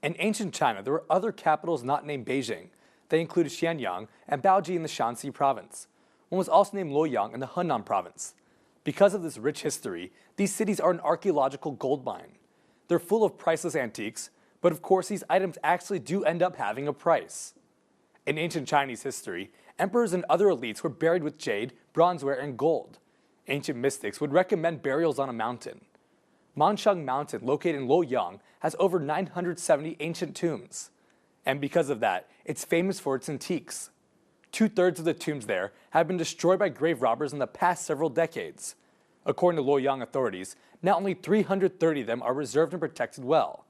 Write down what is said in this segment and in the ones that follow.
In ancient China, there were other capitals not named Beijing. They included Xianyang and Baoji in the Shanxi province. One was also named Luoyang in the Henan province. Because of this rich history, these cities are an archaeological gold mine. They're full of priceless antiques, but of course these items actually do end up having a price. In ancient Chinese history, emperors and other elites were buried with jade, bronzeware, and gold. Ancient mystics would recommend burials on a mountain. Mansheng Mountain, located in Luoyang, has over 970 ancient tombs. And because of that, it's famous for its antiques. 2/3 of the tombs there have been destroyed by grave robbers in the past several decades. According to Luoyang authorities, now only 330 of them are reserved and protected well.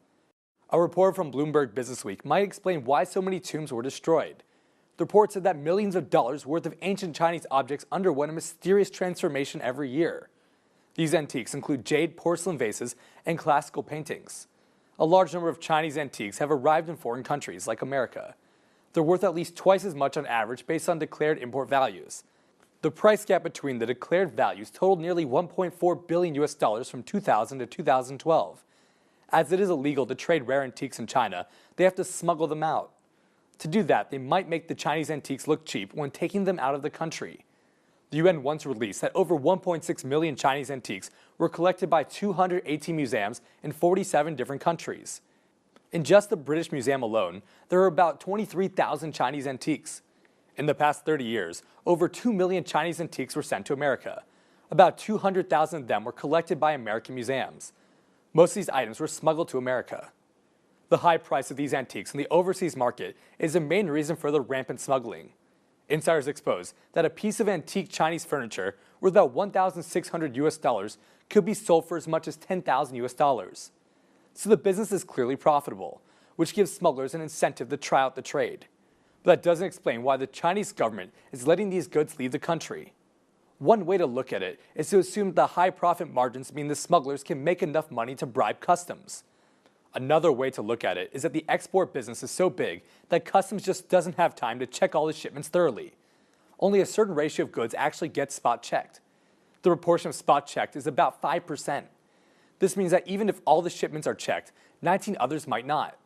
A reporter from Bloomberg Businessweek might explain why so many tombs were destroyed. The report said that millions of dollars worth of ancient Chinese objects underwent a mysterious transformation every year. These antiques include jade, porcelain vases, and classical paintings. A large number of Chinese antiques have arrived in foreign countries, like America. They're worth at least twice as much on average based on declared import values. The price gap between the declared values totaled nearly $1.4 billion from 2000 to 2012. As it is illegal to trade rare antiques in China, they have to smuggle them out. To do that, they might make the Chinese antiques look cheap when taking them out of the country. The UN once released that over 1.6 million Chinese antiques were collected by 218 museums in 47 different countries. In just the British Museum alone, there are about 23,000 Chinese antiques. In the past 30 years, over 2 million Chinese antiques were sent to America. About 200,000 of them were collected by American museums. Most of these items were smuggled to America. The high price of these antiques in the overseas market is the main reason for the rampant smuggling. Insiders expose that a piece of antique Chinese furniture worth about $1,600 could be sold for as much as $10,000. So the business is clearly profitable, which gives smugglers an incentive to try out the trade. But that doesn't explain why the Chinese government is letting these goods leave the country. One way to look at it is to assume the high profit margins mean the smugglers can make enough money to bribe customs. Another way to look at it is that the export business is so big that customs just doesn't have time to check all the shipments thoroughly. Only a certain ratio of goods actually gets spot checked. The proportion of spot checked is about 5%. This means that even if all the shipments are checked, 19 others might not.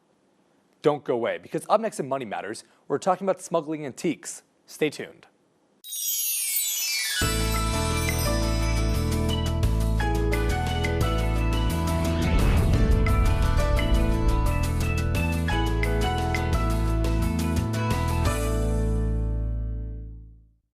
Don't go away, because up next in Money Matters, we're talking about smuggling antiques. Stay tuned.